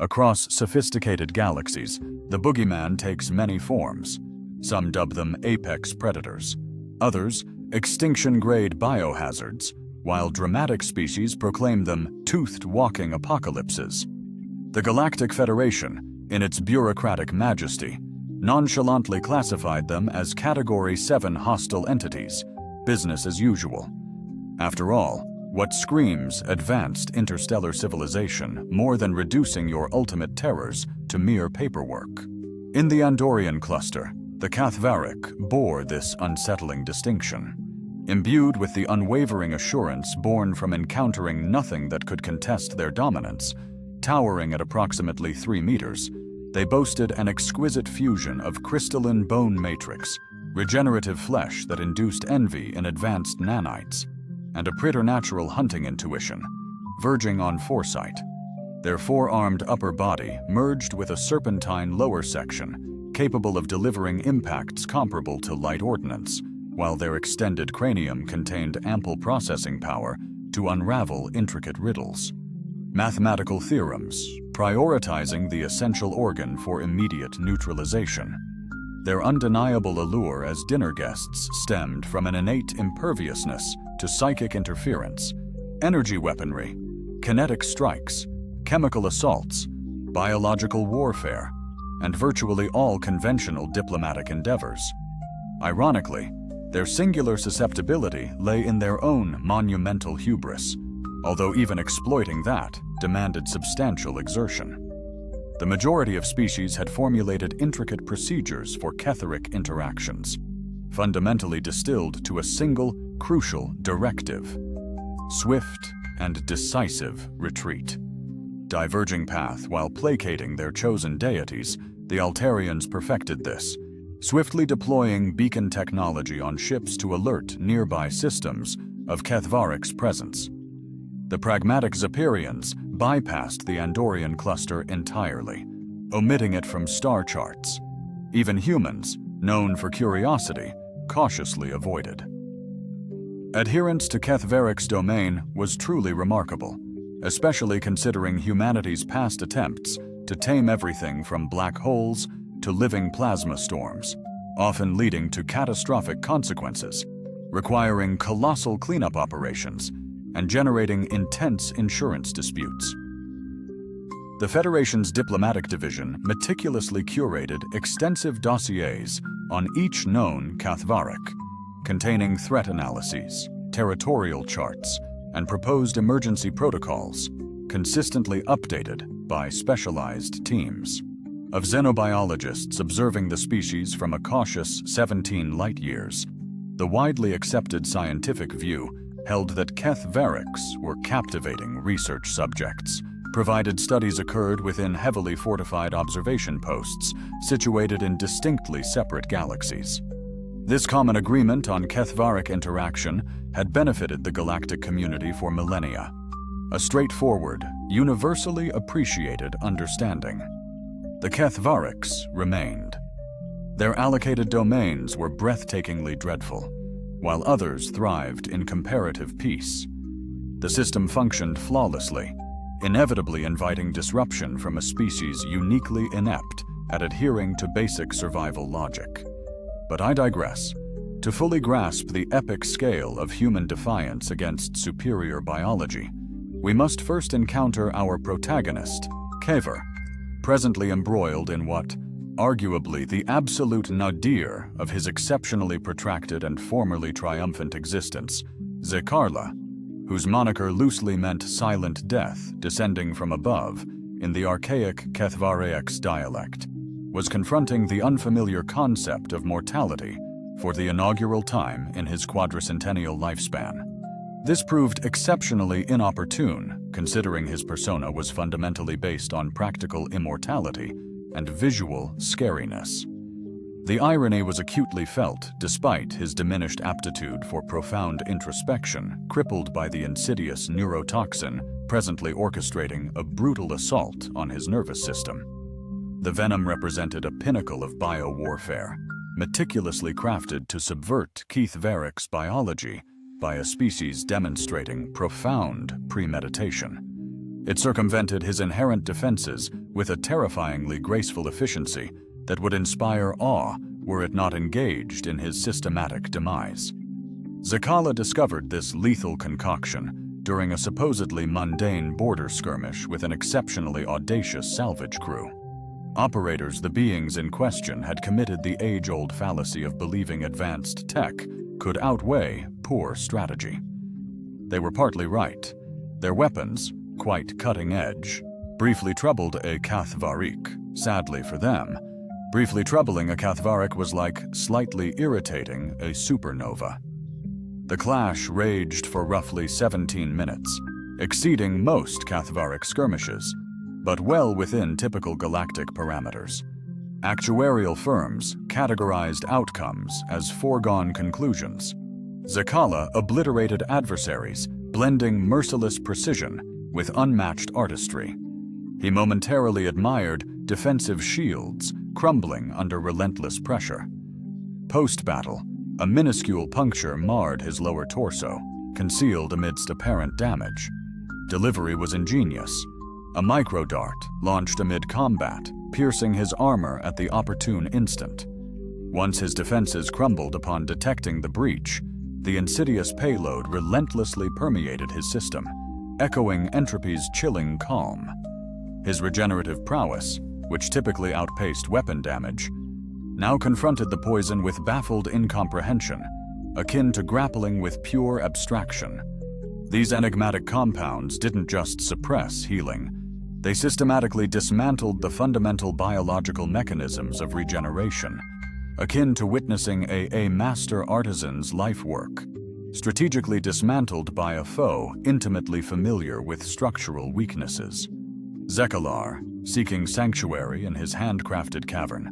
Across sophisticated galaxies, the boogeyman takes many forms. Some dub them apex predators, others extinction-grade biohazards, while dramatic species proclaim them toothed walking apocalypses. The Galactic Federation, in its bureaucratic majesty, nonchalantly classified them as Category 7 hostile entities, business as usual. After all, what screams advanced interstellar civilization more than reducing your ultimate terrors to mere paperwork? In the Andorian cluster, the Cathvaric bore this unsettling distinction. Imbued with the unwavering assurance born from encountering nothing that could contest their dominance, towering at approximately 3 meters, they boasted an exquisite fusion of crystalline bone matrix, regenerative flesh that induced envy in advanced nanites, and a preternatural hunting intuition, verging on foresight. Their four-armed upper body merged with a serpentine lower section, capable of delivering impacts comparable to light ordnance, while their extended cranium contained ample processing power to unravel intricate riddles. Mathematical theorems, prioritizing the essential organ for immediate neutralization. Their undeniable allure as dinner guests stemmed from an innate imperviousness to psychic interference, energy weaponry, kinetic strikes, chemical assaults, biological warfare, and virtually all conventional diplomatic endeavors. Ironically, their singular susceptibility lay in their own monumental hubris, although even exploiting that demanded substantial exertion. The majority of species had formulated intricate procedures for Ketheric interactions, fundamentally distilled to a single, crucial directive: swift and decisive retreat. Diverging path while placating their chosen deities, the Altarians perfected this, swiftly deploying beacon technology on ships to alert nearby systems of Kethvaric's presence. The pragmatic Zephyrians bypassed the Andorian cluster entirely, omitting it from star charts. Even humans, known for curiosity, cautiously avoided. Adherence to Kethvaric's domain was truly remarkable, especially considering humanity's past attempts to tame everything from black holes to living plasma storms, often leading to catastrophic consequences, requiring colossal cleanup operations and generating intense insurance disputes. The Federation's diplomatic division meticulously curated extensive dossiers on each known Cathvaric, containing threat analyses, territorial charts, and proposed emergency protocols, consistently updated by specialized teams of xenobiologists observing the species from a cautious 17 light-years. The widely accepted scientific view held that Kethvarics were captivating research subjects, provided studies occurred within heavily fortified observation posts situated in distinctly separate galaxies. This common agreement on Kethvaric interaction had benefited the galactic community for millennia, a straightforward, universally appreciated understanding. The Kethvarics remained. Their allocated domains were breathtakingly dreadful, while others thrived in comparative peace. The system functioned flawlessly, inevitably inviting disruption from a species uniquely inept at adhering to basic survival logic. But I digress. To fully grasp the epic scale of human defiance against superior biology, we must first encounter our protagonist, Kever, presently embroiled in what, arguably the absolute nadir of his exceptionally protracted and formerly triumphant existence, Zekarla, whose moniker loosely meant silent death descending from above in the archaic Kethvarex dialect, was confronting the unfamiliar concept of mortality for the inaugural time in his quadricentennial lifespan. This proved exceptionally inopportune, considering his persona was fundamentally based on practical immortality and visual scariness. The irony was acutely felt despite his diminished aptitude for profound introspection, crippled by the insidious neurotoxin presently orchestrating a brutal assault on his nervous system. The venom represented a pinnacle of biowarfare, meticulously crafted to subvert Kethvaric's biology by a species demonstrating profound premeditation. It circumvented his inherent defenses with a terrifyingly graceful efficiency that would inspire awe were it not engaged in his systematic demise. Zakala discovered this lethal concoction during a supposedly mundane border skirmish with an exceptionally audacious salvage crew. Operators, the beings in question, had committed the age-old fallacy of believing advanced tech could outweigh poor strategy. They were partly right. Their weapons, quite cutting-edge, briefly troubled a Kathvarik. Sadly for them, briefly troubling a Kathvarik was like slightly irritating a supernova. The clash raged for roughly 17 minutes, exceeding most Kathvarik skirmishes, but well within typical galactic parameters. Actuarial firms categorized outcomes as foregone conclusions. Zakala obliterated adversaries, blending merciless precision with unmatched artistry. He momentarily admired defensive shields crumbling under relentless pressure. Post-battle, a minuscule puncture marred his lower torso, concealed amidst apparent damage. Delivery was ingenious. A micro-dart launched amid combat, piercing his armor at the opportune instant. Once his defenses crumbled upon detecting the breach, the insidious payload relentlessly permeated his system, echoing entropy's chilling calm. His regenerative prowess, which typically outpaced weapon damage, now confronted the poison with baffled incomprehension, akin to grappling with pure abstraction. These enigmatic compounds didn't just suppress healing. They systematically dismantled the fundamental biological mechanisms of regeneration, akin to witnessing a master artisan's life work, strategically dismantled by a foe intimately familiar with structural weaknesses. Zekalar, seeking sanctuary in his handcrafted cavern,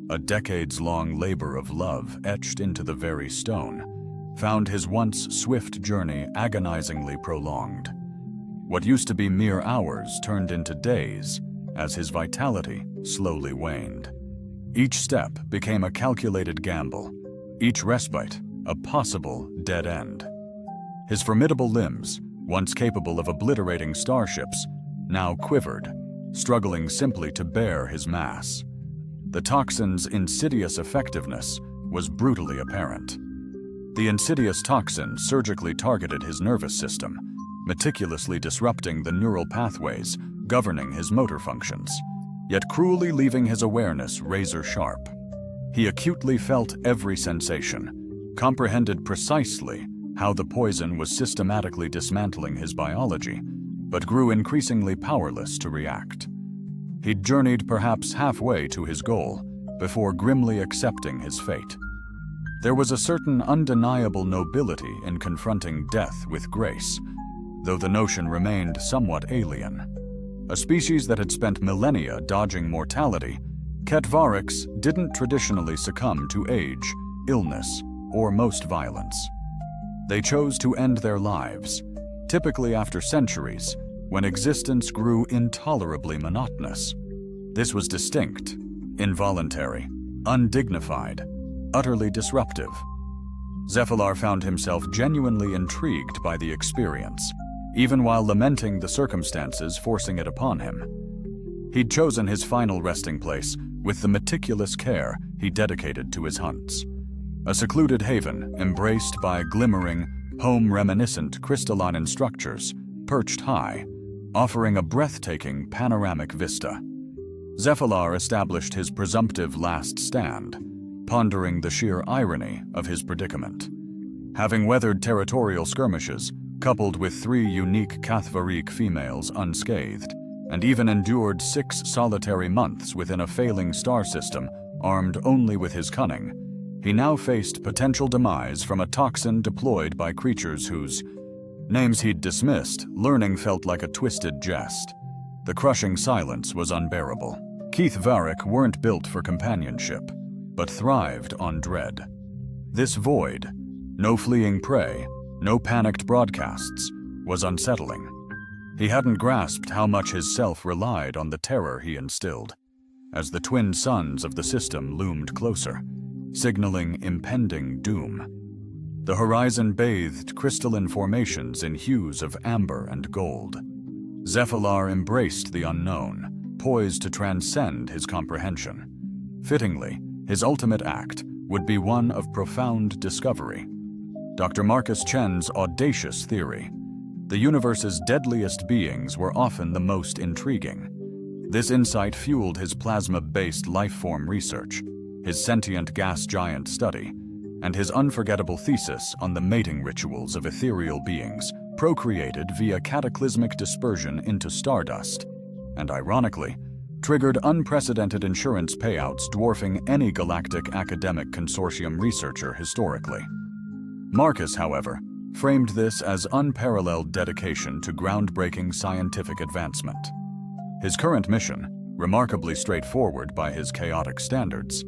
a decades-long labor of love etched into the very stone, found his once swift journey agonizingly prolonged. What used to be mere hours turned into days as his vitality slowly waned. Each step became a calculated gamble, each respite a possible dead end. His formidable limbs, once capable of obliterating starships, now quivered, struggling simply to bear his mass. The toxin's insidious effectiveness was brutally apparent. The insidious toxin surgically targeted his nervous system, meticulously disrupting the neural pathways governing his motor functions, yet cruelly leaving his awareness razor-sharp. He acutely felt every sensation, comprehended precisely how the poison was systematically dismantling his biology, but grew increasingly powerless to react. He'd journeyed perhaps halfway to his goal before grimly accepting his fate. There was a certain undeniable nobility in confronting death with grace, though the notion remained somewhat alien. A species that had spent millennia dodging mortality, Katvariks didn't traditionally succumb to age, illness, or most violence. They chose to end their lives, typically after centuries, when existence grew intolerably monotonous. This was distinct, involuntary, undignified, utterly disruptive. Zephalar found himself genuinely intrigued by the experience, even while lamenting the circumstances forcing it upon him. He'd chosen his final resting place with the meticulous care he dedicated to his hunts. A secluded haven embraced by glimmering, home-reminiscent crystalline structures, perched high, offering a breathtaking panoramic vista. Zephalar established his presumptive last stand, pondering the sheer irony of his predicament. Having weathered territorial skirmishes, coupled with 3 unique Kathvarik females unscathed, and even endured 6 solitary months within a failing star system armed only with his cunning, he now faced potential demise from a toxin deployed by creatures whose names he'd dismissed. Learning felt like a twisted jest. The crushing silence was unbearable. Kathvarik weren't built for companionship, but thrived on dread. This void, no fleeing prey, no panicked broadcasts, was unsettling. He hadn't grasped how much his self relied on the terror he instilled, as the twin suns of the system loomed closer, signaling impending doom. The horizon bathed crystalline formations in hues of amber and gold. Zephylar embraced the unknown, poised to transcend his comprehension. Fittingly, his ultimate act would be one of profound discovery. Dr. Marcus Chen's audacious theory: the universe's deadliest beings were often the most intriguing. This insight fueled his plasma-based lifeform research, his sentient gas giant study, and his unforgettable thesis on the mating rituals of ethereal beings procreated via cataclysmic dispersion into stardust, and ironically, triggered unprecedented insurance payouts dwarfing any galactic academic consortium researcher historically. Marcus, however, framed this as unparalleled dedication to groundbreaking scientific advancement. His current mission, remarkably straightforward by his chaotic standards,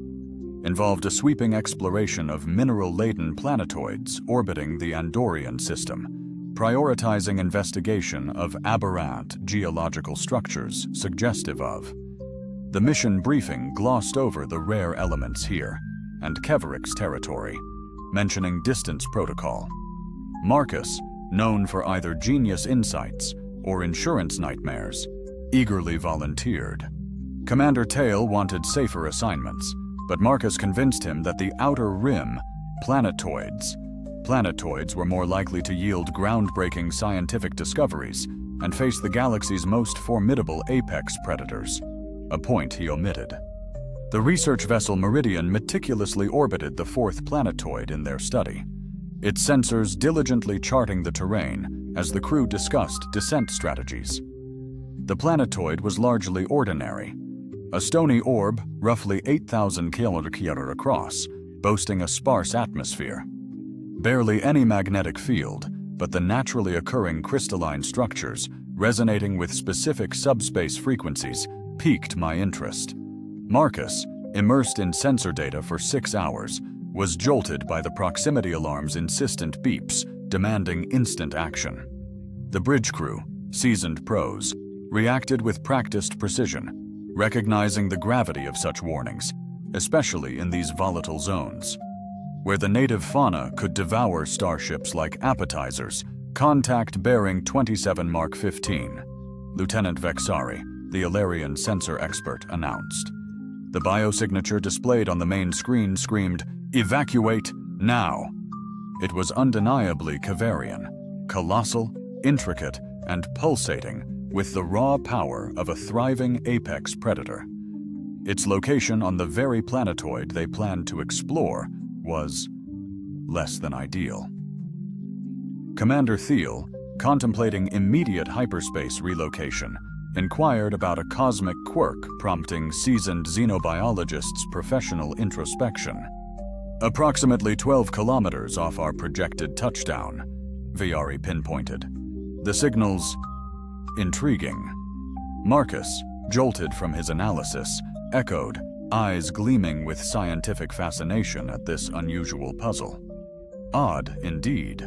involved a sweeping exploration of mineral-laden planetoids orbiting the Andorian system, prioritizing investigation of aberrant geological structures suggestive of. The mission briefing glossed over the rare elements here and Keveric's territory, mentioning distance protocol. Marcus, known for either genius insights or insurance nightmares, eagerly volunteered. Commander Tail wanted safer assignments, but Marcus convinced him that the outer rim, planetoids were more likely to yield groundbreaking scientific discoveries and face the galaxy's most formidable apex predators, a point he omitted. The research vessel Meridian meticulously orbited the fourth planetoid in their study, its sensors diligently charting the terrain as the crew discussed descent strategies. The planetoid was largely ordinary, a stony orb roughly 8,000 kilometers across, boasting a sparse atmosphere. Barely any magnetic field, but the naturally occurring crystalline structures resonating with specific subspace frequencies piqued my interest. Marcus, immersed in sensor data for 6 hours, was jolted by the proximity alarm's insistent beeps, demanding instant action. The bridge crew, seasoned pros, reacted with practiced precision, recognizing the gravity of such warnings, especially in these volatile zones. Where the native fauna could devour starships like appetizers, contact bearing 27 Mark 15, Lieutenant Vexari, the Ilarian sensor expert, announced. The biosignature displayed on the main screen screamed, "Evacuate now!" It was undeniably Kavarian, colossal, intricate, and pulsating with the raw power of a thriving apex predator. Its location on the very planetoid they planned to explore was less than ideal. Commander Thiel, contemplating immediate hyperspace relocation, inquired about a cosmic quirk prompting seasoned xenobiologists' professional introspection. Approximately 12 kilometers off our projected touchdown, Viari pinpointed. The signal's intriguing. Marcus, jolted from his analysis, echoed, eyes gleaming with scientific fascination at this unusual puzzle. Odd, indeed.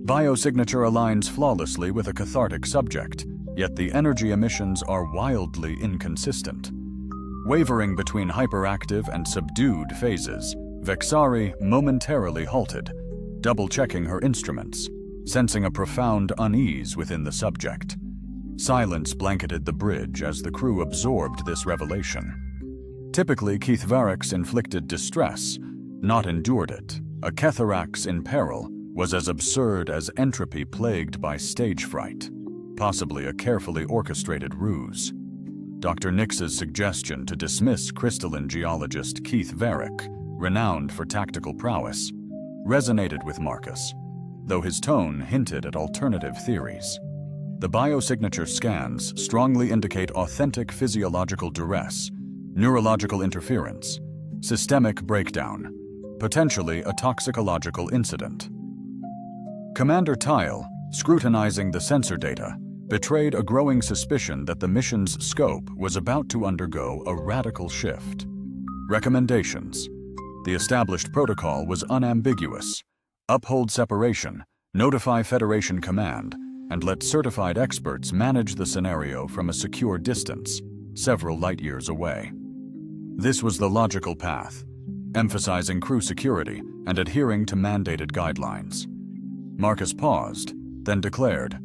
Biosignature aligns flawlessly with a cathartic subject, yet the energy emissions are wildly inconsistent. Wavering between hyperactive and subdued phases, Vexari momentarily halted, double-checking her instruments, sensing a profound unease within the subject. Silence blanketed the bridge as the crew absorbed this revelation. Typically, Keith-Varrick's inflicted distress, not endured it. A Ketherax in peril was as absurd as entropy plagued by stage fright, possibly a carefully orchestrated ruse. Dr. Nix's suggestion to dismiss crystalline geologist Keith Varick, renowned for tactical prowess, resonated with Marcus, though his tone hinted at alternative theories. The biosignature scans strongly indicate authentic physiological duress, neurological interference, systemic breakdown, potentially a toxicological incident. Commander Tile, scrutinizing the sensor data, betrayed a growing suspicion that the mission's scope was about to undergo a radical shift. Recommendations. The established protocol was unambiguous. Uphold separation, notify Federation Command, and let certified experts manage the scenario from a secure distance, several light years away. This was the logical path, emphasizing crew security and adhering to mandated guidelines. Marcus paused, then declared,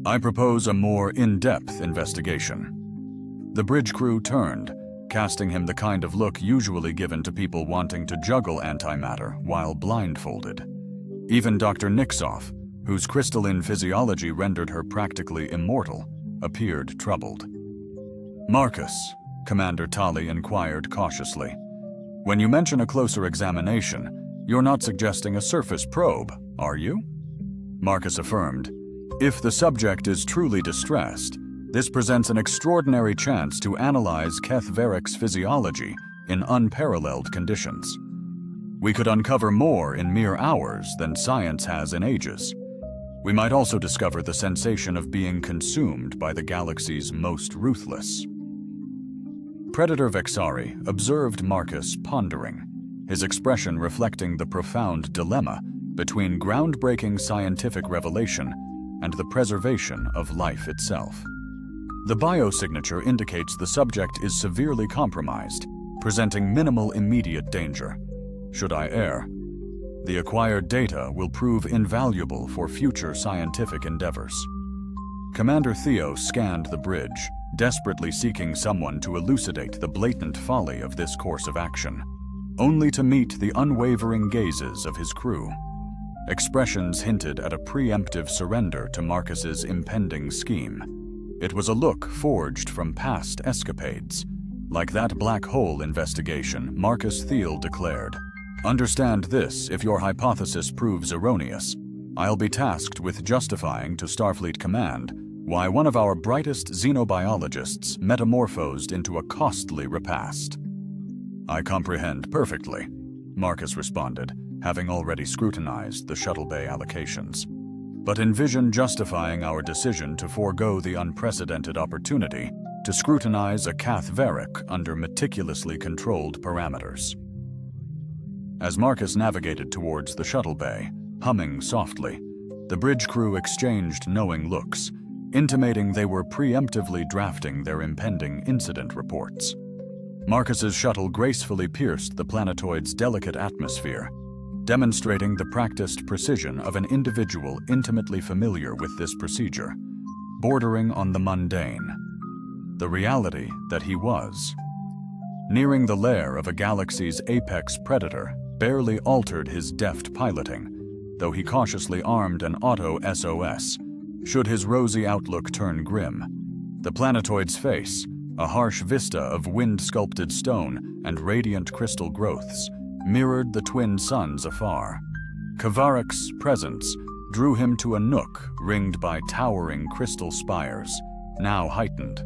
I propose a more in-depth investigation. The bridge crew turned, casting him the kind of look usually given to people wanting to juggle antimatter while blindfolded. Even Dr. Nixoff, whose crystalline physiology rendered her practically immortal, appeared troubled. Marcus, Commander Tully inquired cautiously, when you mention a closer examination, you're not suggesting a surface probe, are you? Marcus affirmed, if the subject is truly distressed, this presents an extraordinary chance to analyze Keth Varrick's physiology in unparalleled conditions. We could uncover more in mere hours than science has in ages. We might also discover the sensation of being consumed by the galaxy's most ruthless. Predator Vexari observed Marcus pondering, his expression reflecting the profound dilemma between groundbreaking scientific revelation and the preservation of life itself. The biosignature indicates the subject is severely compromised, presenting minimal immediate danger. Should I err, the acquired data will prove invaluable for future scientific endeavors. Commander Theo scanned the bridge, desperately seeking someone to elucidate the blatant folly of this course of action, only to meet the unwavering gazes of his crew. Expressions hinted at a preemptive surrender to Marcus's impending scheme. It was a look forged from past escapades. Like that black hole investigation, Marcus Thiel declared, "Understand this if your hypothesis proves erroneous. I'll be tasked with justifying to Starfleet Command why one of our brightest xenobiologists metamorphosed into a costly repast." "I comprehend perfectly," Marcus responded, having already scrutinized the shuttle bay allocations. "But envision justifying our decision to forego the unprecedented opportunity to scrutinize a Keth Varrick under meticulously controlled parameters." As Marcus navigated towards the shuttle bay, humming softly, the bridge crew exchanged knowing looks, intimating they were preemptively drafting their impending incident reports. Marcus's shuttle gracefully pierced the planetoid's delicate atmosphere, demonstrating the practiced precision of an individual intimately familiar with this procedure, bordering on the mundane. The reality that he was. Nearing the lair of a galaxy's apex predator barely altered his deft piloting, though he cautiously armed an auto SOS, should his rosy outlook turn grim. The planetoid's face, a harsh vista of wind-sculpted stone and radiant crystal growths, mirrored the twin suns afar. Kavarick's presence drew him to a nook ringed by towering crystal spires, now heightened,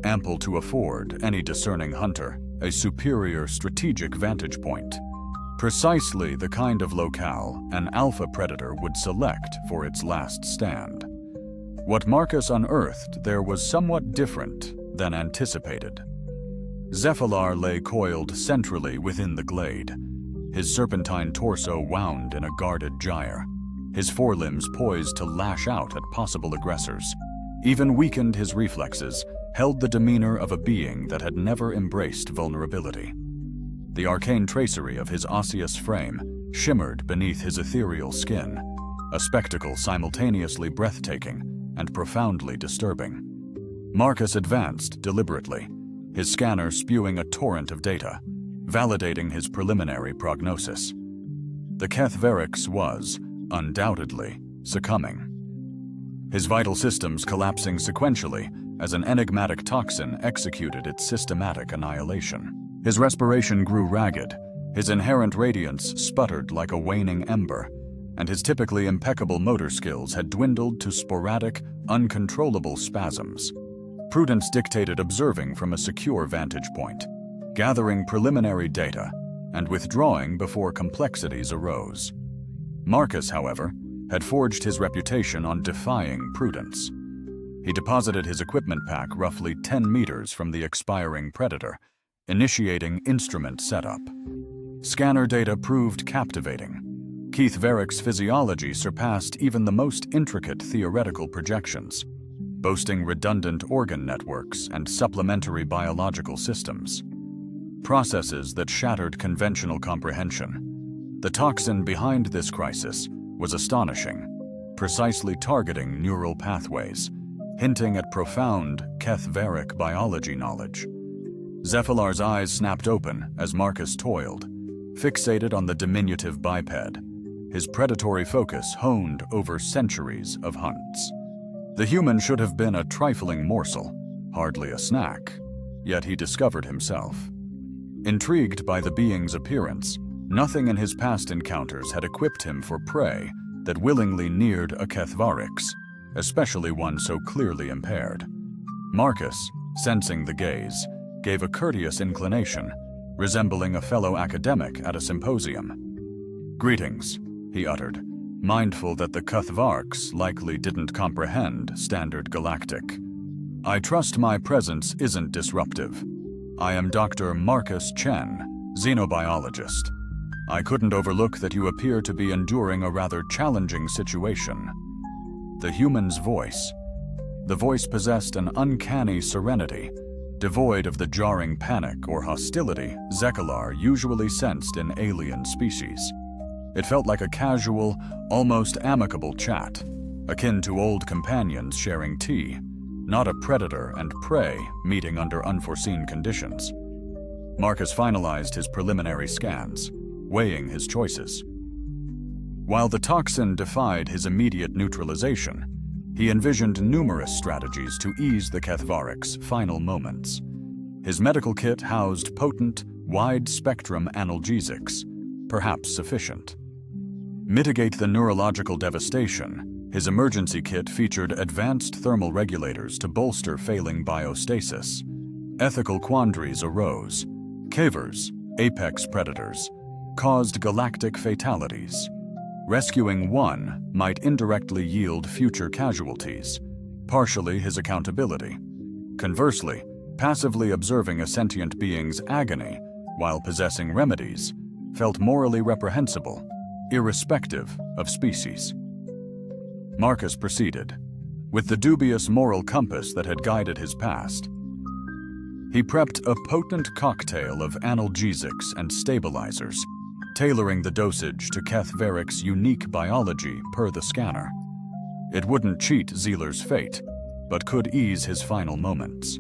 ample to afford any discerning hunter a superior strategic vantage point. Precisely the kind of locale an alpha predator would select for its last stand. What Marcus unearthed there was somewhat different than anticipated. Zephylar lay coiled centrally within the glade, his serpentine torso wound in a guarded gyre, his forelimbs poised to lash out at possible aggressors. Even weakened, his reflexes held the demeanor of a being that had never embraced vulnerability. The arcane tracery of his osseous frame shimmered beneath his ethereal skin, a spectacle simultaneously breathtaking and profoundly disturbing. Marcus advanced deliberately, his scanner spewing a torrent of data, validating his preliminary prognosis. The Keth Varrick's was, undoubtedly, succumbing. His vital systems collapsing sequentially as an enigmatic toxin executed its systematic annihilation. His respiration grew ragged, his inherent radiance sputtered like a waning ember, and his typically impeccable motor skills had dwindled to sporadic, uncontrollable spasms. Prudence dictated observing from a secure vantage point, gathering preliminary data, and withdrawing before complexities arose. Marcus, however, had forged his reputation on defying prudence. He deposited his equipment pack roughly 10 meters from the expiring predator, initiating instrument setup. Scanner data proved captivating. Keth Varrick's physiology surpassed even the most intricate theoretical projections, boasting redundant organ networks and supplementary biological systems. Processes that shattered conventional comprehension. The toxin behind this crisis was astonishing. precisely targeting neural pathways, hinting at profound Kethveric biology knowledge. Zephylar's eyes snapped open as Marcus toiled, fixated on the diminutive biped, his predatory focus honed over centuries of hunts. The human should have been a trifling morsel, hardly a snack, yet he discovered himself. Intrigued by the being's appearance, nothing in his past encounters had equipped him for prey that willingly neared a Kethvarix, especially one so clearly impaired. Marcus, sensing the gaze, gave a courteous inclination, resembling a fellow academic at a symposium. "Greetings," he uttered, mindful that the Kethvarks likely didn't comprehend standard galactic. "I trust my presence isn't disruptive. I am Dr. Marcus Chen, xenobiologist. I couldn't overlook that you appear to be enduring a rather challenging situation." The human's voice. The voice possessed an uncanny serenity, devoid of the jarring panic or hostility Zekalar usually sensed in alien species. It felt like a casual, almost amicable chat, akin to old companions sharing tea, not a predator and prey meeting under unforeseen conditions. Marcus finalized his preliminary scans, weighing his choices. While the toxin defied his immediate neutralization, he envisioned numerous strategies to ease the Kethvaric's final moments. His medical kit housed potent, wide-spectrum analgesics, perhaps sufficient. Mitigate the neurological devastation, his emergency kit featured advanced thermal regulators to bolster failing biostasis. Ethical quandaries arose. Cavers, apex predators, caused galactic fatalities. Rescuing one might indirectly yield future casualties, partially his accountability. Conversely, passively observing a sentient being's agony while possessing remedies felt morally reprehensible, irrespective of species. Marcus proceeded, with the dubious moral compass that had guided his past. He prepped a potent cocktail of analgesics and stabilizers, tailoring the dosage to Kethvaric's unique biology per the scanner. It wouldn't cheat Zealer's fate, but could ease his final moments.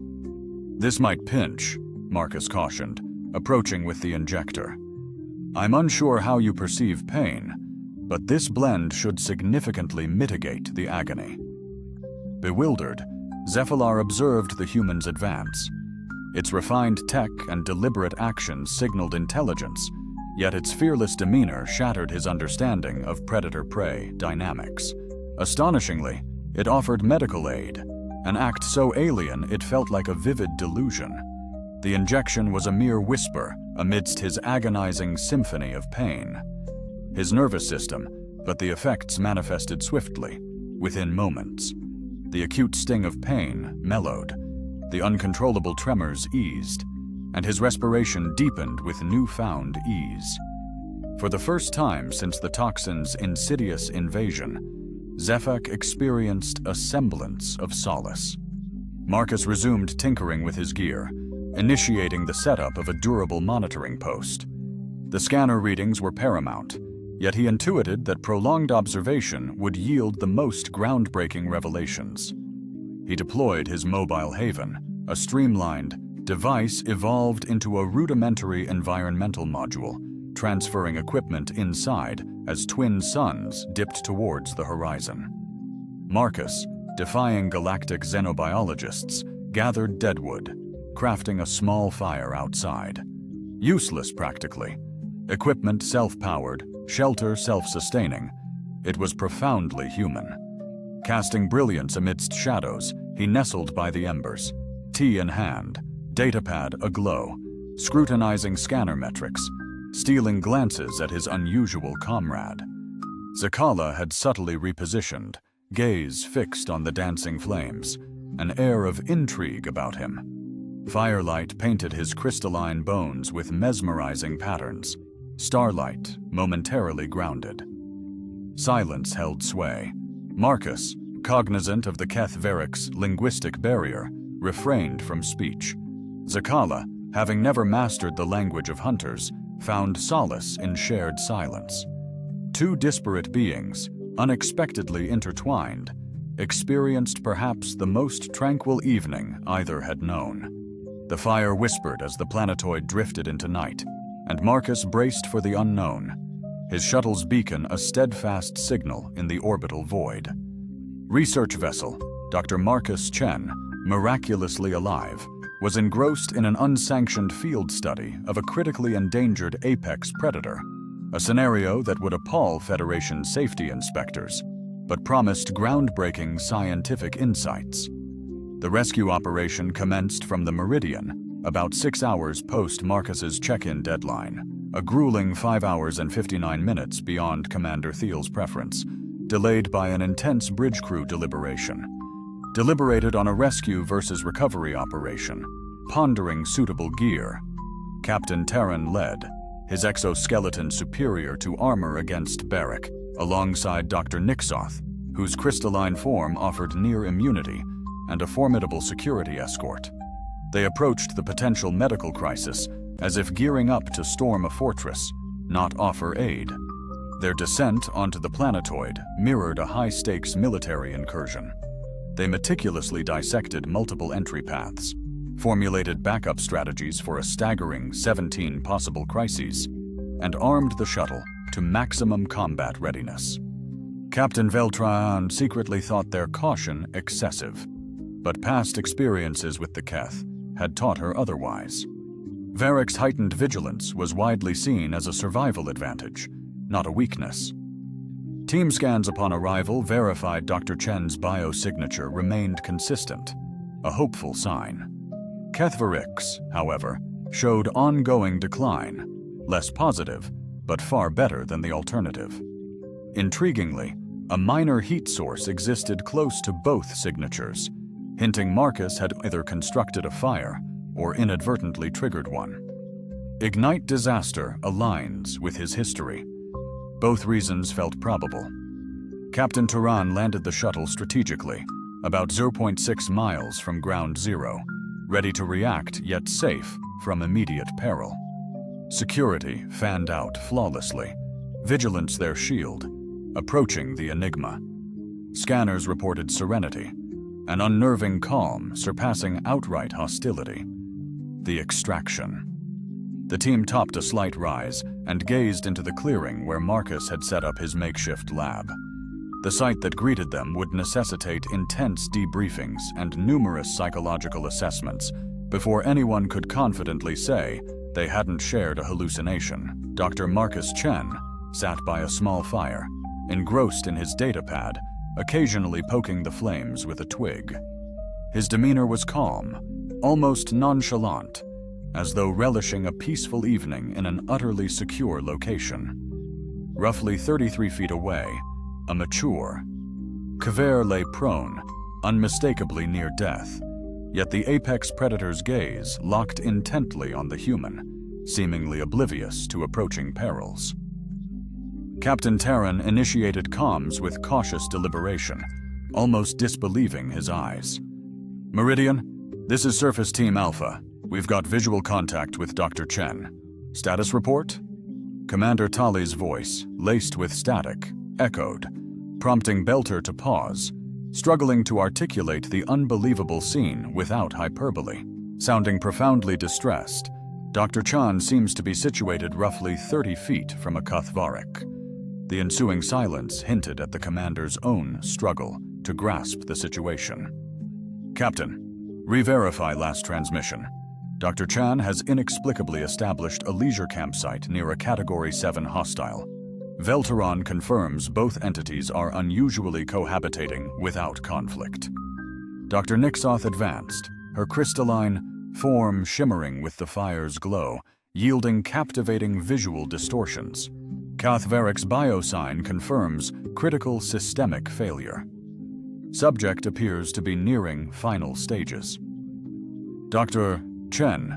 "This might pinch," Marcus cautioned, approaching with the injector. "I'm unsure how you perceive pain, but this blend should significantly mitigate the agony." Bewildered, Zephylar observed the human's advance. Its refined tech and deliberate actions signaled intelligence, yet its fearless demeanor shattered his understanding of predator-prey dynamics. Astonishingly, it offered medical aid, an act so alien it felt like a vivid delusion. The injection was a mere whisper amidst his agonizing symphony of pain. His nervous system, but the effects manifested swiftly, within moments. The acute sting of pain mellowed, the uncontrollable tremors eased, and his respiration deepened with newfound ease. For the first time since the toxin's insidious invasion, Zefek experienced a semblance of solace. Marcus resumed tinkering with his gear, initiating the setup of a durable monitoring post. The scanner readings were paramount, yet he intuited that prolonged observation would yield the most groundbreaking revelations. He deployed his mobile haven, a streamlined device evolved into a rudimentary environmental module, transferring equipment inside as twin suns dipped towards the horizon. Marcus, defying galactic xenobiologists, gathered deadwood, crafting a small fire outside. Useless practically. Equipment self-powered, shelter self-sustaining. It was profoundly human. Casting brilliance amidst shadows, he nestled by the embers, tea in hand, datapad aglow, scrutinizing scanner metrics, stealing glances at his unusual comrade. Zakala had subtly repositioned, gaze fixed on the dancing flames, an air of intrigue about him. Firelight painted his crystalline bones with mesmerizing patterns. Starlight momentarily grounded. Silence held sway. Marcus, cognizant of the Kethvaric's linguistic barrier, refrained from speech. Zakala, having never mastered the language of hunters, found solace in shared silence. Two disparate beings, unexpectedly intertwined, experienced perhaps the most tranquil evening either had known. The fire whispered as the planetoid drifted into night, and Marcus braced for the unknown, his shuttle's beacon a steadfast signal in the orbital void. Research vessel, Dr. Marcus Chen, miraculously alive, was engrossed in an unsanctioned field study of a critically endangered apex predator, a scenario that would appall Federation safety inspectors, but promised groundbreaking scientific insights. The rescue operation commenced from the Meridian, about 6 hours post Marcus's check-in deadline, a grueling 5 hours and 59 minutes beyond Commander Thiel's preference, delayed by an intense bridge crew deliberation. Deliberated on a rescue versus recovery operation, pondering suitable gear. Captain Terran led, his exoskeleton superior to armor against Barrick, alongside Dr. Nixoth, whose crystalline form offered near immunity and a formidable security escort. They approached the potential medical crisis as if gearing up to storm a fortress, not offer aid. Their descent onto the planetoid mirrored a high-stakes military incursion. They meticulously dissected multiple entry paths, formulated backup strategies for a staggering 17 possible crises, and armed the shuttle to maximum combat readiness. Captain Veltran secretly thought their caution excessive, but past experiences with the Keth had taught her otherwise. Varric's heightened vigilance was widely seen as a survival advantage, not a weakness. Team scans upon arrival verified Dr. Chen's biosignature remained consistent, a hopeful sign. Keth Varric's, however, showed ongoing decline, less positive, but far better than the alternative. Intriguingly, a minor heat source existed close to both signatures, hinting Marcus had either constructed a fire or inadvertently triggered one. Ignite disaster aligns with his history. Both reasons felt probable. Captain Turan landed the shuttle strategically, about 0.6 miles from ground zero, ready to react yet safe from immediate peril. Security fanned out flawlessly, vigilance their shield, approaching the enigma. Scanners reported serenity, an unnerving calm surpassing outright hostility. The extraction. The team topped a slight rise and gazed into the clearing where Marcus had set up his makeshift lab. The sight that greeted them would necessitate intense debriefings and numerous psychological assessments before anyone could confidently say they hadn't shared a hallucination. Dr. Marcus Chen sat by a small fire, engrossed in his datapad, occasionally poking the flames with a twig. His demeanor was calm, almost nonchalant, as though relishing a peaceful evening in an utterly secure location. Roughly 33 feet away, a mature Kver lay prone, unmistakably near death, yet the apex predator's gaze locked intently on the human, seemingly oblivious to approaching perils. Captain Terran initiated comms with cautious deliberation, almost disbelieving his eyes. "Meridian, this is Surface Team Alpha. We've got visual contact with Dr. Chen. Status report?" Commander Tali's voice, laced with static, echoed, prompting Belter to pause, struggling to articulate the unbelievable scene without hyperbole. Sounding profoundly distressed, Dr. Chan seems to be situated roughly 30 feet from a Kathvarik. The ensuing silence hinted at the commander's own struggle to grasp the situation. "Captain, re-verify last transmission. Dr. Chan has inexplicably established a leisure campsite near a Category 7 hostile. Velteron confirms both entities are unusually cohabitating without conflict." Dr. Nixoth advanced, her crystalline form shimmering with the fire's glow, yielding captivating visual distortions. Kathvarik's biosign confirms critical systemic failure. Subject appears to be nearing final stages. "Dr. Chen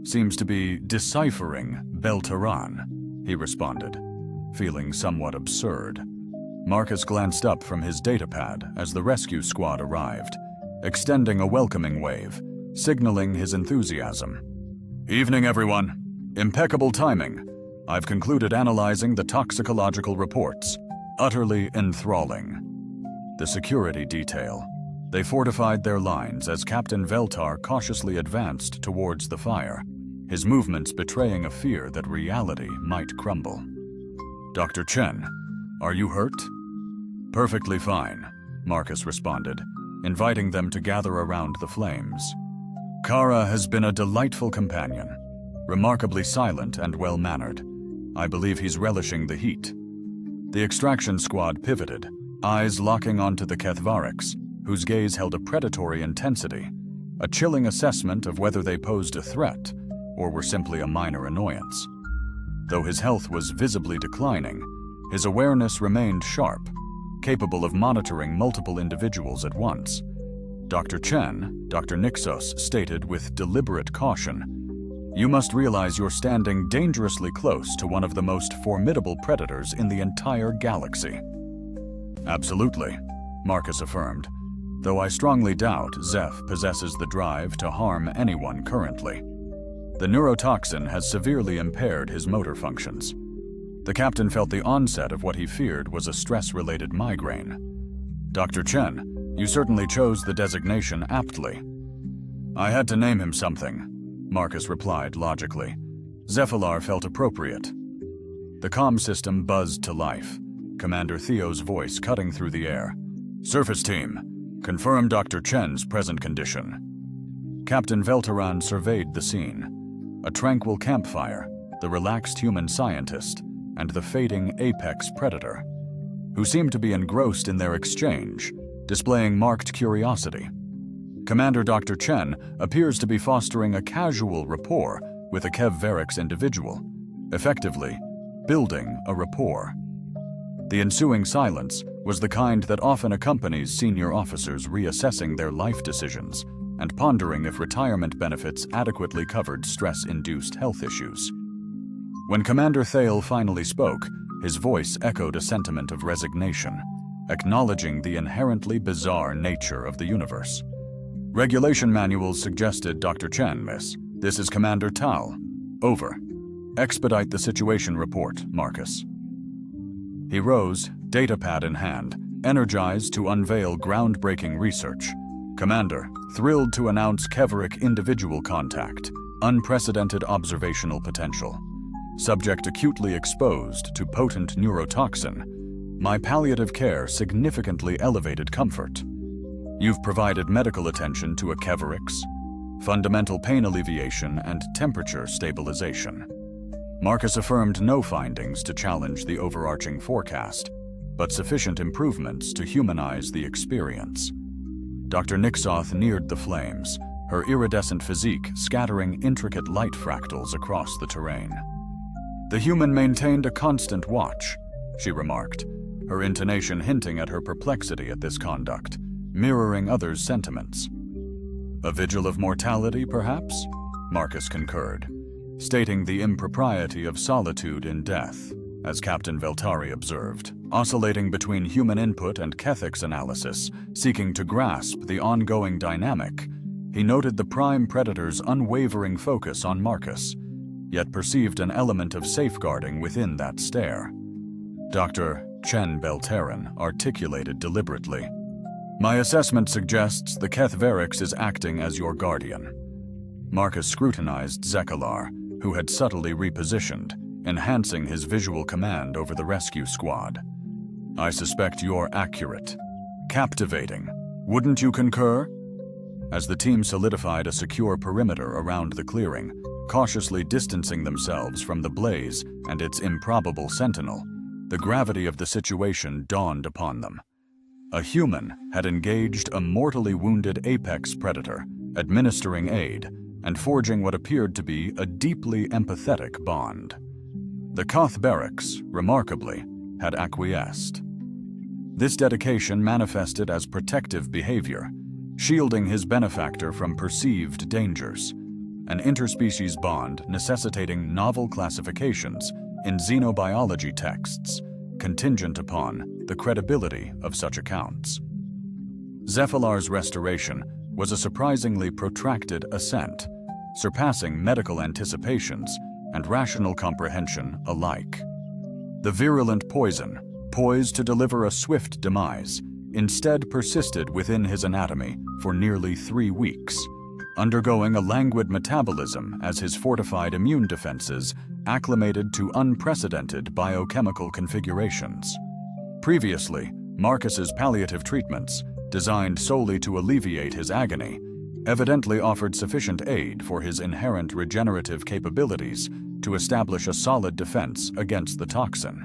seems to be deciphering Belteran," he responded, feeling somewhat absurd. Marcus glanced up from his datapad as the rescue squad arrived, extending a welcoming wave, signaling his enthusiasm. "Evening, everyone. Impeccable timing. I've concluded analyzing the toxicological reports. Utterly enthralling. The security detail. They fortified their lines as Captain Veltar cautiously advanced towards the fire, his movements betraying a fear that reality might crumble. Dr. Chen, are you hurt? Perfectly fine, Marcus responded, inviting them to gather around the flames. Kara has been a delightful companion, remarkably silent and well-mannered. I believe he's relishing the heat. The extraction squad pivoted, eyes locking onto the Kethvariks, whose gaze held a predatory intensity, a chilling assessment of whether they posed a threat or were simply a minor annoyance. Though his health was visibly declining, his awareness remained sharp, capable of monitoring multiple individuals at once. Dr. Chen, Dr. Nixos stated with deliberate caution, "You must realize you're standing dangerously close to one of the most formidable predators in the entire galaxy." Absolutely, Marcus affirmed, though I strongly doubt Zeph possesses the drive to harm anyone currently. The neurotoxin has severely impaired his motor functions. The captain felt the onset of what he feared was a stress-related migraine. Dr. Chen, you certainly chose the designation aptly. I had to name him something, Marcus replied logically. Zephylar felt appropriate. The comm system buzzed to life, Commander Theo's voice cutting through the air. Surface team, confirm Dr. Chen's present condition. Captain Veltaran surveyed the scene. A tranquil campfire, the relaxed human scientist, and the fading apex predator, who seemed to be engrossed in their exchange, displaying marked curiosity. Commander Dr. Chen appears to be fostering a casual rapport with a Kethvariks individual, effectively building a rapport. The ensuing silence was the kind that often accompanies senior officers reassessing their life decisions and pondering if retirement benefits adequately covered stress-induced health issues. When Commander Thale finally spoke, his voice echoed a sentiment of resignation, acknowledging the inherently bizarre nature of the universe. Regulation manuals suggested Dr. Chen, miss. This is Commander Tal. Over. Expedite the situation report, Marcus. He rose, datapad in hand, energized to unveil groundbreaking research. Commander, thrilled to announce Kethvarik individual contact, unprecedented observational potential. Subject acutely exposed to potent neurotoxin. My palliative care significantly elevated comfort. You've provided medical attention to a Kethvariks, fundamental pain alleviation and temperature stabilization. Marcus affirmed no findings to challenge the overarching forecast, but sufficient improvements to humanize the experience. Dr. Nixoth neared the flames, her iridescent physique scattering intricate light fractals across the terrain. The human maintained a constant watch, she remarked, her intonation hinting at her perplexity at this conduct, mirroring others' sentiments. A vigil of mortality, perhaps? Marcus concurred, stating the impropriety of solitude in death, as Captain Veltari observed, oscillating between human input and Kethix analysis, seeking to grasp the ongoing dynamic. He noted the prime predator's unwavering focus on Marcus, yet perceived an element of safeguarding within that stare. Dr. Chen Belteran articulated deliberately, "My assessment suggests the Kethvariks is acting as your guardian." Marcus scrutinized Zekalar, who had subtly repositioned, enhancing his visual command over the rescue squad. "I suspect you're accurate. Captivating. Wouldn't you concur?" As the team solidified a secure perimeter around the clearing, cautiously distancing themselves from the blaze and its improbable sentinel, the gravity of the situation dawned upon them. A human had engaged a mortally wounded apex predator, administering aid, and forging what appeared to be a deeply empathetic bond. The Kethvariks, remarkably, had acquiesced. This dedication manifested as protective behavior, shielding his benefactor from perceived dangers, an interspecies bond necessitating novel classifications in xenobiology texts, contingent upon the credibility of such accounts. Zephylar's restoration was a surprisingly protracted ascent, surpassing medical anticipations and rational comprehension alike. The virulent poison, poised to deliver a swift demise, instead persisted within his anatomy for nearly 3 weeks, undergoing a languid metabolism as his fortified immune defenses acclimated to unprecedented biochemical configurations. Previously, Marcus's palliative treatments, designed solely to alleviate his agony, evidently offered sufficient aid for his inherent regenerative capabilities to establish a solid defense against the toxin.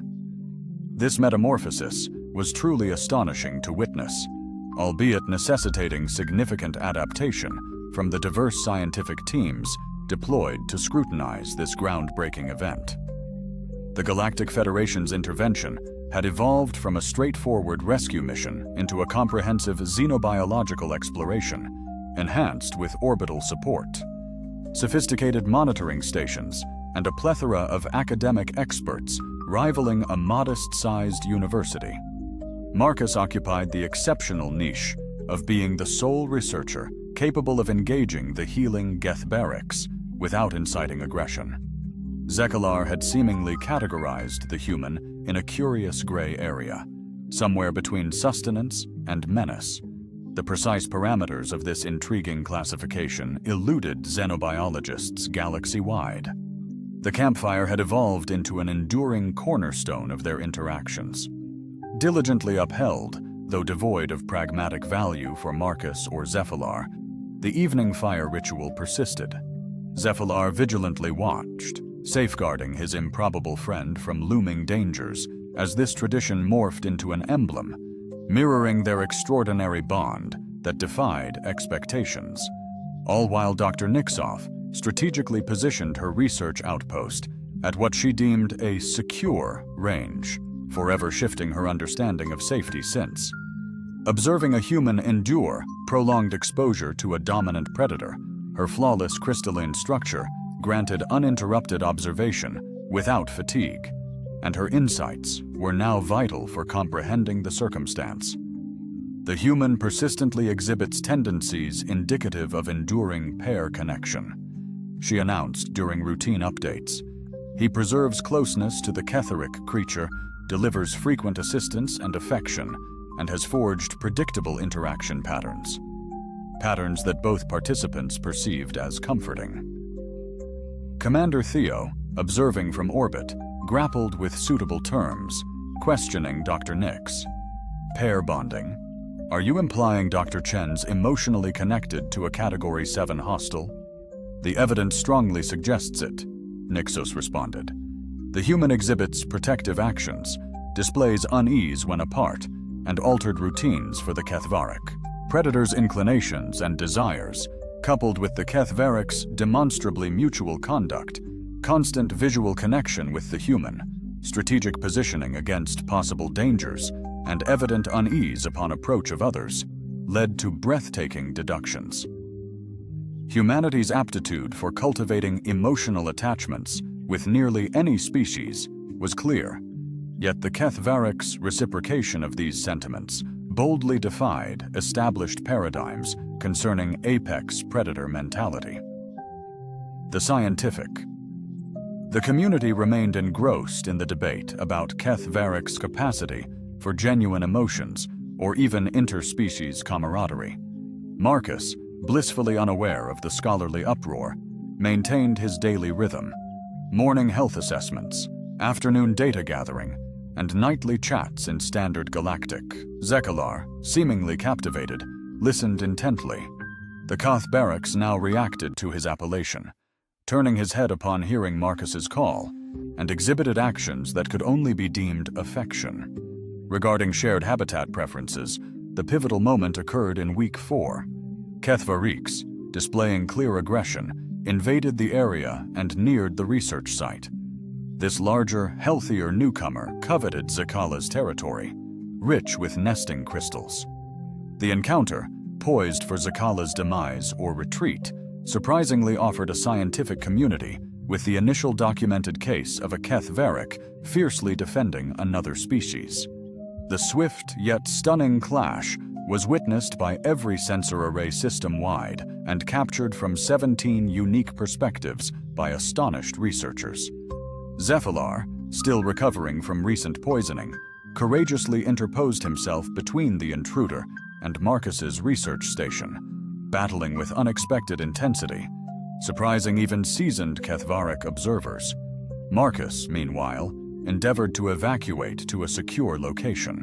This metamorphosis was truly astonishing to witness, albeit necessitating significant adaptation from the diverse scientific teams deployed to scrutinize this groundbreaking event. The Galactic Federation's intervention had evolved from a straightforward rescue mission into a comprehensive xenobiological exploration, enhanced with orbital support, sophisticated monitoring stations, and a plethora of academic experts rivaling a modest-sized university. Marcus occupied the exceptional niche of being the sole researcher capable of engaging the healing Gethberics without inciting aggression. Zekalar had seemingly categorized the human in a curious gray area, somewhere between sustenance and menace. The precise parameters of this intriguing classification eluded xenobiologists galaxy-wide. The campfire had evolved into an enduring cornerstone of their interactions. Diligently upheld, though devoid of pragmatic value for Marcus or Zephalar, the evening fire ritual persisted. Zephalar vigilantly watched, safeguarding his improbable friend from looming dangers as this tradition morphed into an emblem, mirroring their extraordinary bond that defied expectations, all while Dr. Nixoff strategically positioned her research outpost at what she deemed a secure range, forever shifting her understanding of safety since. Observing a human endure prolonged exposure to a dominant predator, her flawless crystalline structure granted uninterrupted observation without fatigue, and her insights were now vital for comprehending the circumstance. The human persistently exhibits tendencies indicative of enduring pair connection, she announced during routine updates. He preserves closeness to the Ketheric creature, delivers frequent assistance and affection, and has forged predictable interaction patterns that both participants perceived as comforting. Commander Theo, observing from orbit, grappled with suitable terms, questioning Dr. Nix. Pair bonding. Are you implying Dr. Chen's emotionally connected to a Category 7 hostile? The evidence strongly suggests it, Nixos responded. The human exhibits protective actions, displays unease when apart, and altered routines for the Kethvaric. Predator's inclinations and desires, coupled with the Kethvaric's demonstrably mutual conduct, constant visual connection with the human, strategic positioning against possible dangers, and evident unease upon approach of others, led to breathtaking deductions. Humanity's aptitude for cultivating emotional attachments with nearly any species was clear, yet the Kethvaric's reciprocation of these sentiments boldly defied established paradigms concerning apex predator mentality. The scientific. The community remained engrossed in the debate about Kethvaric's capacity for genuine emotions or even interspecies camaraderie. Marcus, blissfully unaware of the scholarly uproar, maintained his daily rhythm: morning health assessments, afternoon data gathering, and nightly chats in Standard Galactic. Zekalar, seemingly captivated, listened intently. The Kethvarics now reacted to his appellation, turning his head upon hearing Marcus's call, and exhibited actions that could only be deemed affection. Regarding shared habitat preferences, the pivotal moment occurred in Week 4. Kethvarics, displaying clear aggression, invaded the area and neared the research site. This larger, healthier newcomer coveted Zekala's territory, rich with nesting crystals. The encounter, poised for Zekala's demise or retreat, surprisingly offered a scientific community with the initial documented case of a Kethvaric fiercely defending another species. The swift yet stunning clash was witnessed by every sensor array system-wide and captured from 17 unique perspectives by astonished researchers. Zephylar, still recovering from recent poisoning, courageously interposed himself between the intruder and Marcus's research station, battling with unexpected intensity, surprising even seasoned Kethvaric observers. Marcus, meanwhile, endeavored to evacuate to a secure location.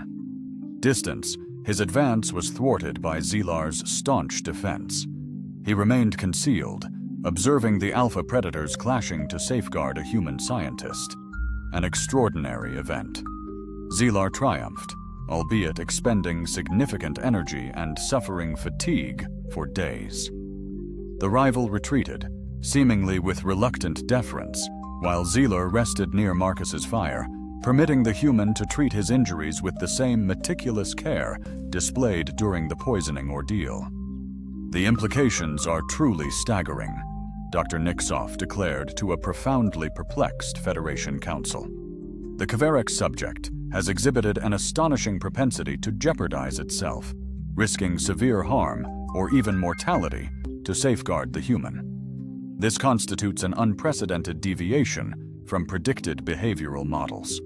Distance, his advance was thwarted by Zelar's staunch defense. He remained concealed, observing the alpha predators clashing to safeguard a human scientist. An extraordinary event. Zelar triumphed, albeit expending significant energy and suffering fatigue for days. The rival retreated, seemingly with reluctant deference, while Zelar rested near Marcus's fire, permitting the human to treat his injuries with the same meticulous care displayed during the poisoning ordeal. "The implications are truly staggering," Dr. Nixoff declared to a profoundly perplexed Federation Council. "The Kverek's subject has exhibited an astonishing propensity to jeopardize itself, risking severe harm or even mortality to safeguard the human. This constitutes an unprecedented deviation from predicted behavioral models."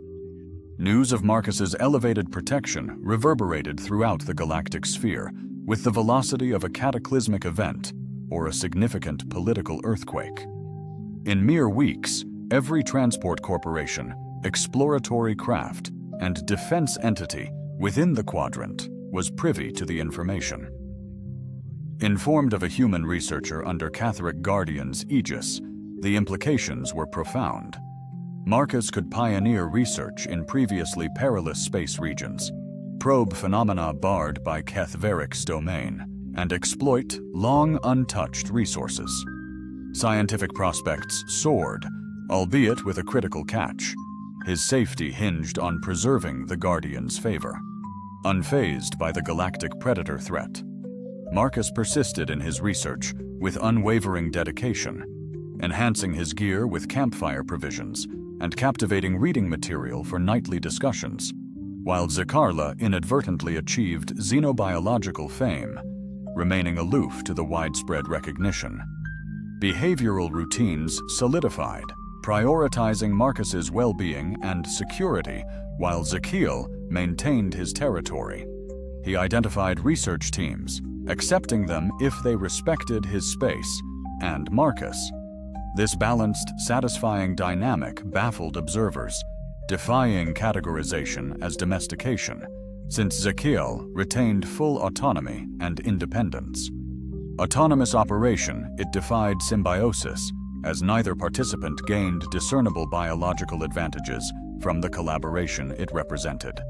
News of Marcus's elevated protection reverberated throughout the galactic sphere with the velocity of a cataclysmic event or a significant political earthquake. In mere weeks, every transport corporation, exploratory craft, and defense entity within the quadrant was privy to the information. Informed of a human researcher under Catholic Guardian's aegis, the implications were profound. Marcus could pioneer research in previously perilous space regions, probe phenomena barred by Kethvaric's domain, and exploit long untouched resources. Scientific prospects soared, albeit with a critical catch. His safety hinged on preserving the Guardian's favor. Unfazed by the galactic predator threat, Marcus persisted in his research with unwavering dedication, enhancing his gear with campfire provisions and captivating reading material for nightly discussions, while Zakarla inadvertently achieved xenobiological fame, remaining aloof to the widespread recognition. Behavioral routines solidified, prioritizing Marcus's well-being and security, while Zakiel maintained his territory. He identified research teams, accepting them if they respected his space, and Marcus. This balanced, satisfying dynamic baffled observers, defying categorization as domestication, since Zakiel retained full autonomy and independence. Autonomous operation, it defied symbiosis, as neither participant gained discernible biological advantages from the collaboration it represented.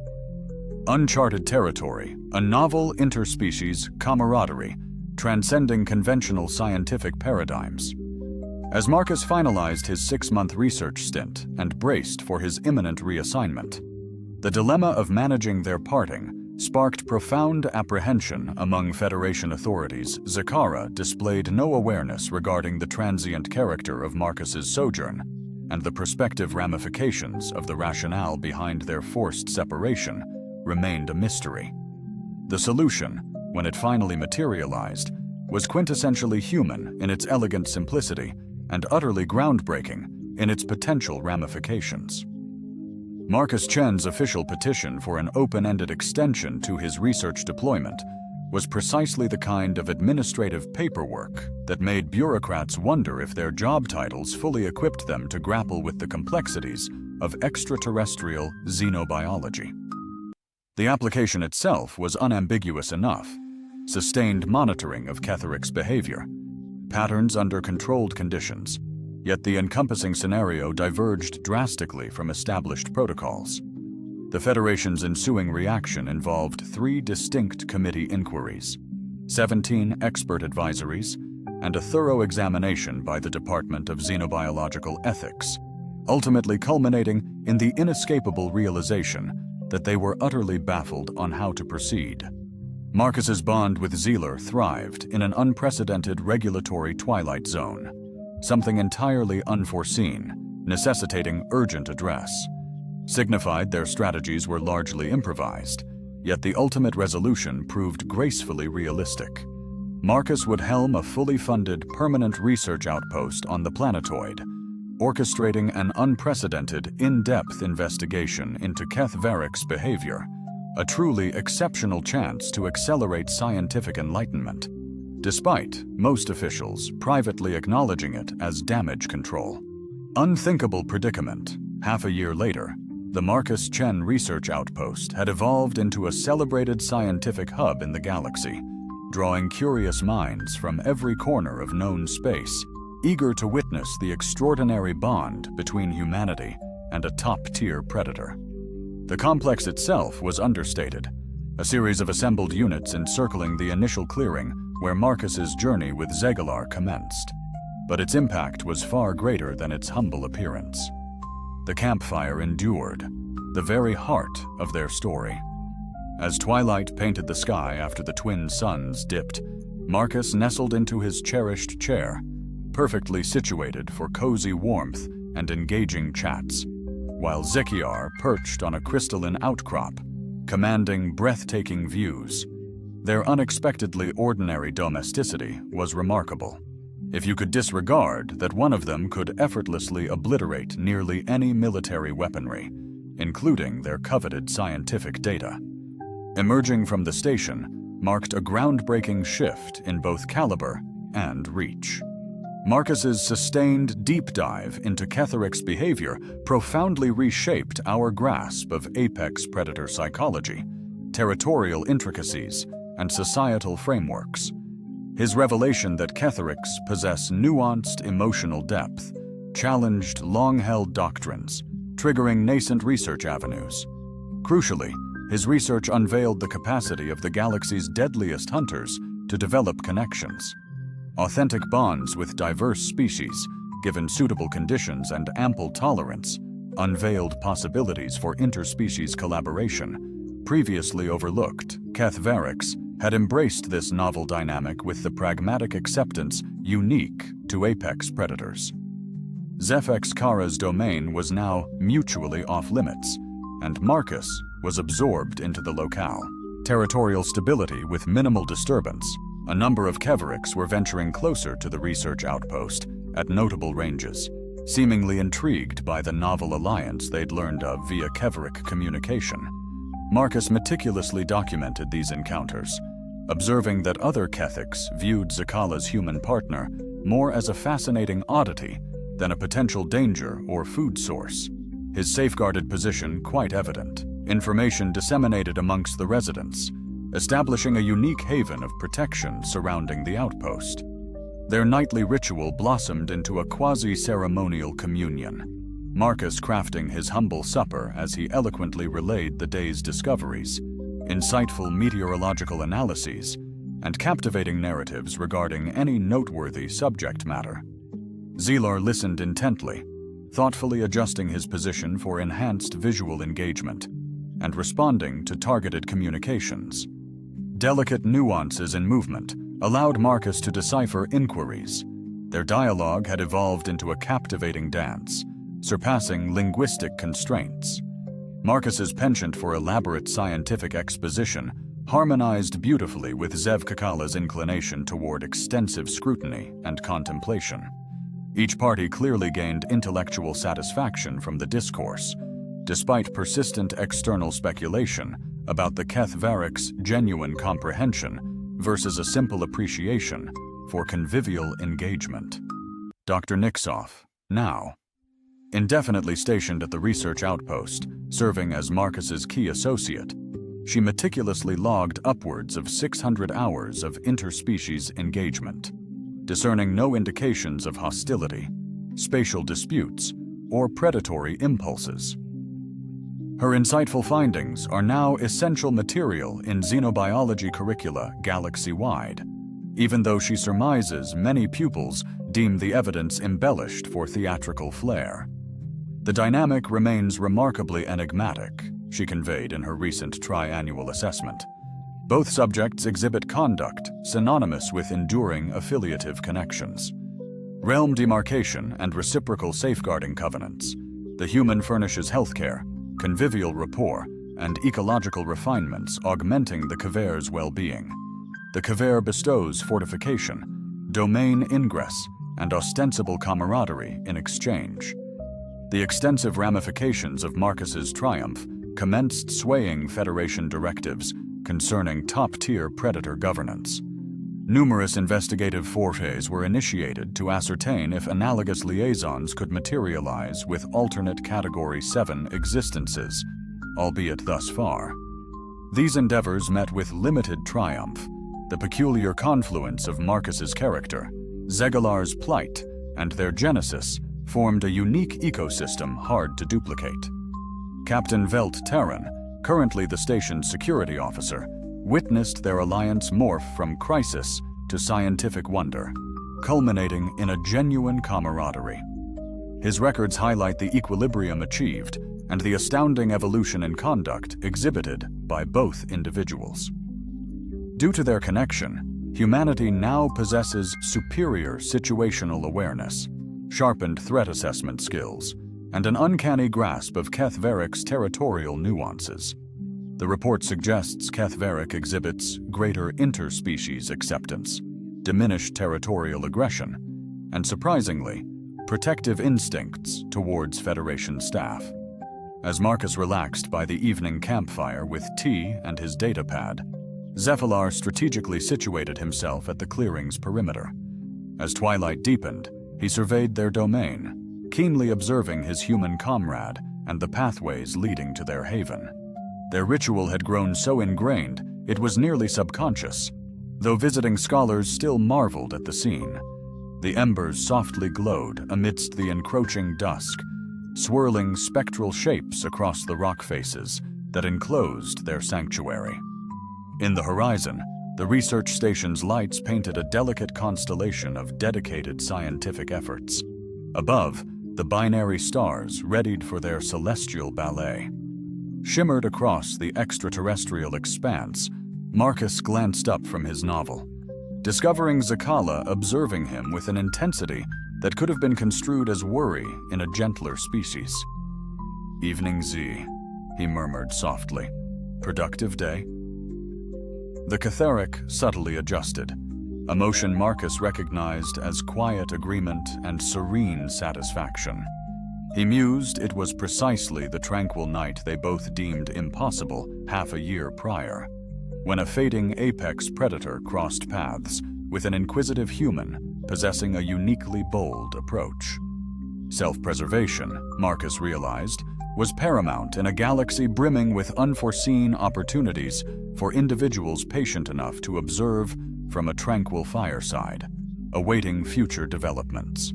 Uncharted territory, a novel interspecies camaraderie, transcending conventional scientific paradigms. As Marcus finalized his 6-month research stint and braced for his imminent reassignment, the dilemma of managing their parting sparked profound apprehension among Federation authorities. Zakara displayed no awareness regarding the transient character of Marcus's sojourn and the prospective ramifications of the rationale behind their forced separation remained a mystery. The solution, when it finally materialized, was quintessentially human in its elegant simplicity and utterly groundbreaking in its potential ramifications. Marcus Chen's official petition for an open-ended extension to his research deployment was precisely the kind of administrative paperwork that made bureaucrats wonder if their job titles fully equipped them to grapple with the complexities of extraterrestrial xenobiology. The application itself was unambiguous enough: sustained monitoring of Ketheric's behavior, patterns under controlled conditions, yet the encompassing scenario diverged drastically from established protocols. The Federation's ensuing reaction involved 3 distinct committee inquiries, 17 expert advisories, and a thorough examination by the Department of Xenobiological Ethics, ultimately culminating in the inescapable realization that they were utterly baffled on how to proceed. Marcus's bond with Zelar thrived in an unprecedented regulatory twilight zone, something entirely unforeseen, necessitating urgent address. Signified their strategies were largely improvised, yet the ultimate resolution proved gracefully realistic. Marcus would helm a fully funded permanent research outpost on the planetoid, orchestrating an unprecedented, in-depth investigation into Keth Varrick's behavior, a truly exceptional chance to accelerate scientific enlightenment, despite most officials privately acknowledging it as damage control. Unthinkable predicament. Half a year later, the Marcus Chen Research Outpost had evolved into a celebrated scientific hub in the galaxy, drawing curious minds from every corner of known space, eager to witness the extraordinary bond between humanity and a top-tier predator. The complex itself was understated, a series of assembled units encircling the initial clearing where Marcus's journey with Zegalar commenced. But its impact was far greater than its humble appearance. The campfire endured, the very heart of their story. As twilight painted the sky after the twin suns dipped, Marcus nestled into his cherished chair, perfectly situated for cozy warmth and engaging chats, while Zekiar perched on a crystalline outcrop, commanding breathtaking views. Their unexpectedly ordinary domesticity was remarkable, if you could disregard that one of them could effortlessly obliterate nearly any military weaponry, including their coveted scientific data. Emerging from the station marked a groundbreaking shift in both caliber and reach. Marcus's sustained deep dive into Ketherick's behavior profoundly reshaped our grasp of apex predator psychology, territorial intricacies, and societal frameworks. His revelation that Kethericks possess nuanced emotional depth challenged long-held doctrines, triggering nascent research avenues. Crucially, his research unveiled the capacity of the galaxy's deadliest hunters to develop connections. Authentic bonds with diverse species, given suitable conditions and ample tolerance, unveiled possibilities for interspecies collaboration. Previously overlooked, Keth Varrick's had embraced this novel dynamic with the pragmatic acceptance unique to apex predators. Zefex Kara's domain was now mutually off-limits, and Marcus was absorbed into the locale. Territorial stability with minimal disturbance, a number of Kevericks were venturing closer to the research outpost at notable ranges, seemingly intrigued by the novel alliance they'd learned of via Keverick communication. Marcus meticulously documented these encounters, observing that other Kethics viewed Zakala's human partner more as a fascinating oddity than a potential danger or food source. His safeguarded position quite evident, information disseminated amongst the residents, establishing a unique haven of protection surrounding the outpost. Their nightly ritual blossomed into a quasi-ceremonial communion, Marcus crafting his humble supper as he eloquently relayed the day's discoveries, insightful meteorological analyses, and captivating narratives regarding any noteworthy subject matter. Zelar listened intently, thoughtfully adjusting his position for enhanced visual engagement and responding to targeted communications. Delicate nuances in movement allowed Marcus to decipher inquiries. Their dialogue had evolved into a captivating dance, surpassing linguistic constraints. Marcus's penchant for elaborate scientific exposition harmonized beautifully with Zev Kakala's inclination toward extensive scrutiny and contemplation. Each party clearly gained intellectual satisfaction from the discourse, despite persistent external speculation about the Keth Varrick's genuine comprehension versus a simple appreciation for convivial engagement. Dr. Nixoff, now indefinitely stationed at the research outpost, serving as Marcus's key associate, she meticulously logged upwards of 600 hours of interspecies engagement, discerning no indications of hostility, spatial disputes, or predatory impulses. Her insightful findings are now essential material in xenobiology curricula galaxy-wide, even though she surmises many pupils deem the evidence embellished for theatrical flair. The dynamic remains remarkably enigmatic, she conveyed in her recent triannual assessment. Both subjects exhibit conduct synonymous with enduring affiliative connections. Realm demarcation and reciprocal safeguarding covenants. The human furnishes healthcare, convivial rapport, and ecological refinements augmenting the Kever's well-being. The Kavere bestows fortification, domain ingress, and ostensible camaraderie in exchange. The extensive ramifications of Marcus's triumph commenced swaying Federation directives concerning top-tier predator governance. Numerous investigative forays were initiated to ascertain if analogous liaisons could materialize with alternate Category 7 existences, albeit thus far. These endeavors met with limited triumph. The peculiar confluence of Marcus's character, Zegalar's plight, and their genesis formed a unique ecosystem hard to duplicate. Captain Velt Terran, currently the station's security officer, witnessed their alliance morph from crisis to scientific wonder, culminating in a genuine camaraderie. His records highlight the equilibrium achieved and the astounding evolution in conduct exhibited by both individuals. Due to their connection, humanity now possesses superior situational awareness, sharpened threat assessment skills, and an uncanny grasp of Keth-Varric's territorial nuances. The report suggests Keth-Varric exhibits greater interspecies acceptance, diminished territorial aggression, and surprisingly, protective instincts towards Federation staff. As Marcus relaxed by the evening campfire with tea and his datapad, Zephylar strategically situated himself at the clearing's perimeter. As twilight deepened, he surveyed their domain, keenly observing his human comrade and the pathways leading to their haven. Their ritual had grown so ingrained it was nearly subconscious, though visiting scholars still marveled at the scene. The embers softly glowed amidst the encroaching dusk, swirling spectral shapes across the rock faces that enclosed their sanctuary. In the horizon, the research station's lights painted a delicate constellation of dedicated scientific efforts. Above, the binary stars readied for their celestial ballet. Shimmered across the extraterrestrial expanse, Marcus glanced up from his novel, discovering Zakala observing him with an intensity that could have been construed as worry in a gentler species. "Evening, Z," he murmured softly. "Productive day?" The Catheric subtly adjusted, a motion Marcus recognized as quiet agreement and serene satisfaction. He mused it was precisely the tranquil night they both deemed impossible half a year prior, when a fading apex predator crossed paths with an inquisitive human possessing a uniquely bold approach. Self-preservation, Marcus realized, was paramount in a galaxy brimming with unforeseen opportunities for individuals patient enough to observe from a tranquil fireside, awaiting future developments.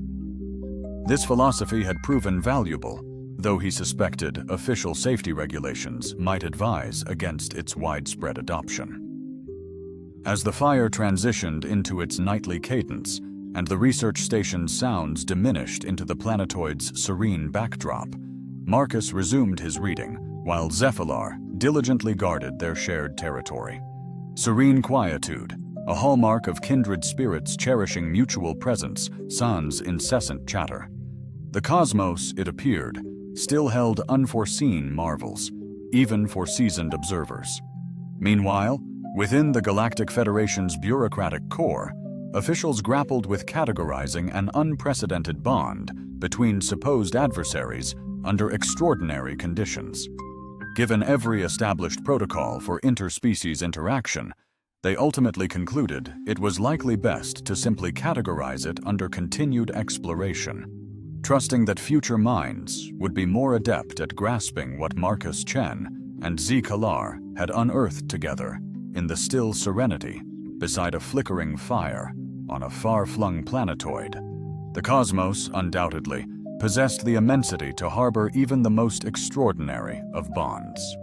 This philosophy had proven valuable, though he suspected official safety regulations might advise against its widespread adoption. As the fire transitioned into its nightly cadence and the research station's sounds diminished into the planetoid's serene backdrop, Marcus resumed his reading while Zephylar diligently guarded their shared territory. Serene quietude, a hallmark of kindred spirits cherishing mutual presence, sans incessant chatter. The cosmos, it appeared, still held unforeseen marvels, even for seasoned observers. Meanwhile, within the Galactic Federation's bureaucratic core, officials grappled with categorizing an unprecedented bond between supposed adversaries under extraordinary conditions. Given every established protocol for interspecies interaction, they ultimately concluded it was likely best to simply categorize it under continued exploration, trusting that future minds would be more adept at grasping what Marcus Chen and Z Kalar had unearthed together in the still serenity beside a flickering fire on a far-flung planetoid. The cosmos, undoubtedly, possessed the immensity to harbor even the most extraordinary of bonds.